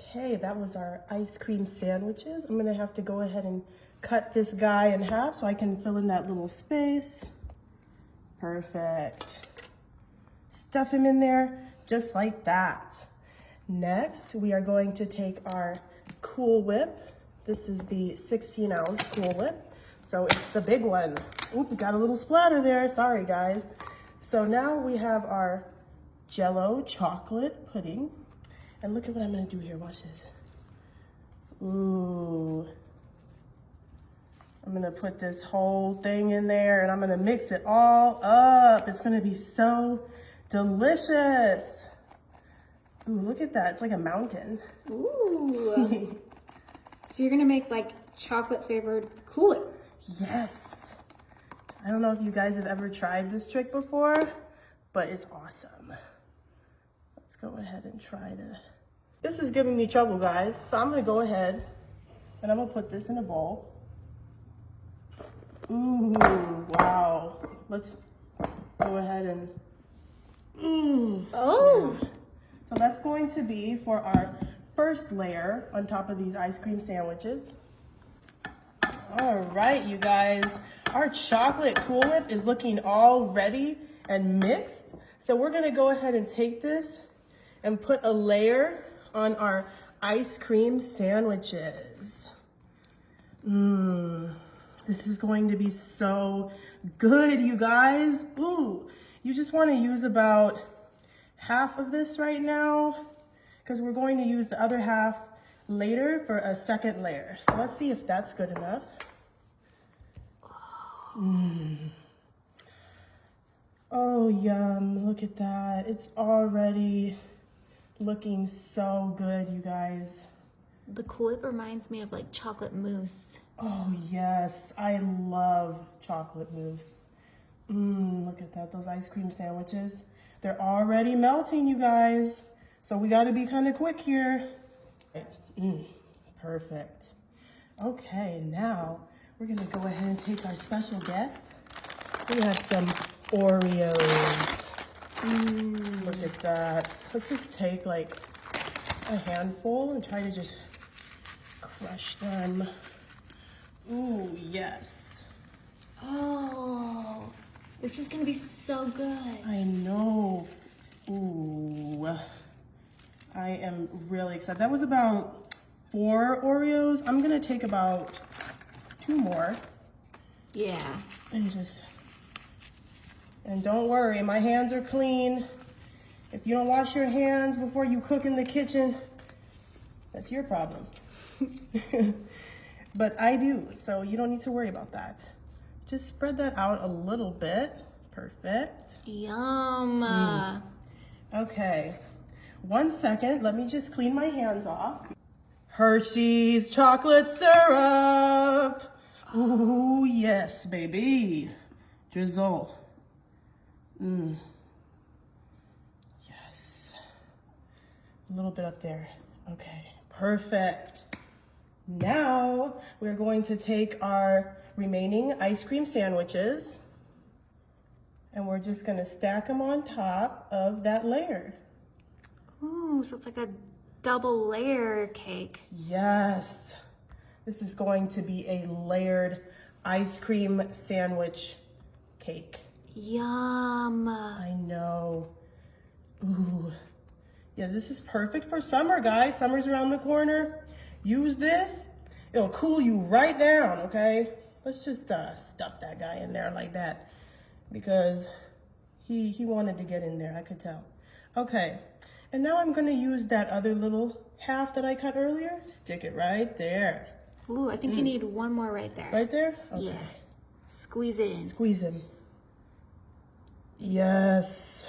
Okay, that was our ice cream sandwiches. I'm gonna have to go ahead and cut this guy in half so I can fill in that little space. Perfect. Stuff him in there just like that. Next, we are going to take our Cool Whip. This is the 16-ounce Cool Whip. So it's the big one. Oop, we got a little splatter there. Sorry, guys. So now we have our Jell-O chocolate pudding. And look at what I'm gonna do here, watch this. Ooh. I'm gonna put this whole thing in there and I'm gonna mix it all up. It's gonna be so delicious. Ooh, look at that, it's like a mountain. Ooh. So you're gonna make like chocolate flavored Kool-Aid. Yes. I don't know if you guys have ever tried this trick before, but it's awesome. Let's go ahead and try to. This is giving me trouble, guys. So I'm gonna go ahead and I'm gonna put this in a bowl. Ooh, wow. Let's go ahead and, Oh. Yeah. So that's going to be for our first layer on top of these ice cream sandwiches. All right, you guys, our chocolate Cool Whip is looking all ready and mixed. So we're gonna go ahead and take this and put a layer on our ice cream sandwiches. This is going to be so good, you guys. Ooh, you just wanna use about half of this right now because we're going to use the other half later for a second layer. So let's see if that's good enough. Oh, yum, look at that. It's already looking so good, you guys. The Kool-Aid reminds me of like chocolate mousse. Oh yes, I love chocolate mousse. Look at that, those ice cream sandwiches. They're already melting, you guys. So we gotta be kind of quick here. Perfect. Okay, now we're gonna go ahead and take our special guest. We have some Oreos. Look at that. Let's just take like a handful and try to just crush them. Ooh, yes. Oh, this is gonna be so good. I know. Ooh. I am really excited. That was about 4 Oreos. I'm gonna take about 2 more. Yeah. And don't worry, my hands are clean. If you don't wash your hands before you cook in the kitchen, that's your problem. But I do, so you don't need to worry about that. Just spread that out a little bit. Perfect. Yum. Okay, 1 second, let me just clean my hands off. Hershey's chocolate syrup. Ooh, yes, baby. Drizzle. Yes. A little bit up there. Okay, perfect. Now we're going to take our remaining ice cream sandwiches and we're just gonna stack them on top of that layer. Ooh, so it's like a double layer cake. Yes. This is going to be a layered ice cream sandwich cake. Yum. I know. Ooh. Yeah, this is perfect for summer, guys. Summer's around the corner. Use this. It'll cool you right down, okay? Let's just stuff that guy in there like that because he wanted to get in there, I could tell. Okay, and now I'm gonna use that other little half that I cut earlier. Stick it right there. Ooh, I think you need one more right there. Right there? Okay. Yeah. Squeeze it in. Squeeze him. Yes.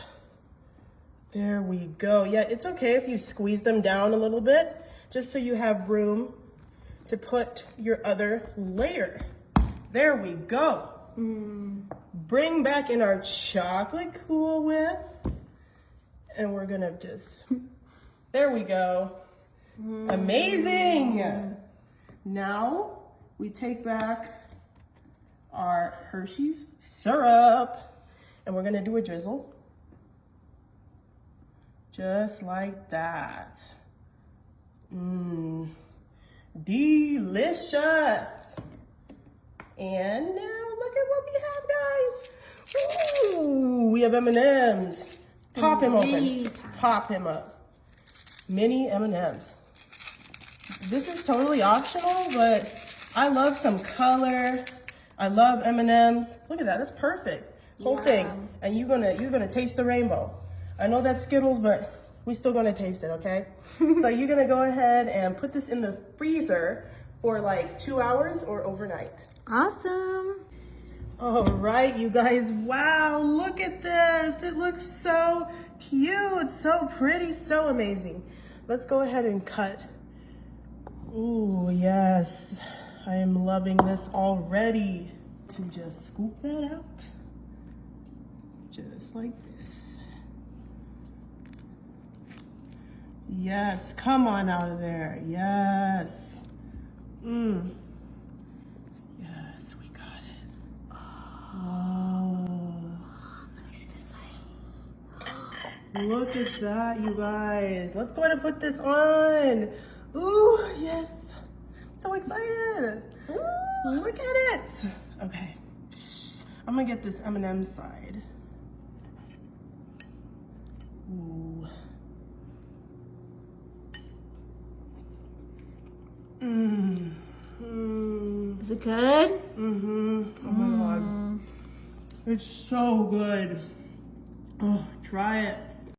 There we go. Yeah, it's okay if you squeeze them down a little bit, just so you have room to put your other layer. There we go. Bring back in our chocolate Cool Whip. And we're gonna just, there we go. Amazing. Now we take back our Hershey's syrup and we're gonna do a drizzle. Just like that. Mmm. Delicious. And now look at what we have, guys. Ooh, we have M&Ms. Pop him open. Pop him up. Mini M&Ms. This is totally optional, but I love some color. I love M&Ms. Look at that. That's perfect. Whole thing. And you're gonna taste the rainbow. I know that's Skittles, but we're still gonna taste it, okay? So you're gonna go ahead and put this in the freezer for like 2 hours or overnight. Awesome. All right, you guys. Wow, look at this. It looks so cute, so pretty, so amazing. Let's go ahead and cut. Ooh, yes. I am loving this already. To just scoop that out. Just like this. Yes, come on out of there. Yes. Mmm. Yes, we got it. Oh. Let me see this side. Look at that, you guys. Let's go ahead and put this on. Ooh, yes. So excited. Ooh, look at it. Okay. I'm gonna get this M&M side. Ooh. Mmm. Mmm. Is it good? Mm-hmm. Oh my God. It's so good. Oh, try it.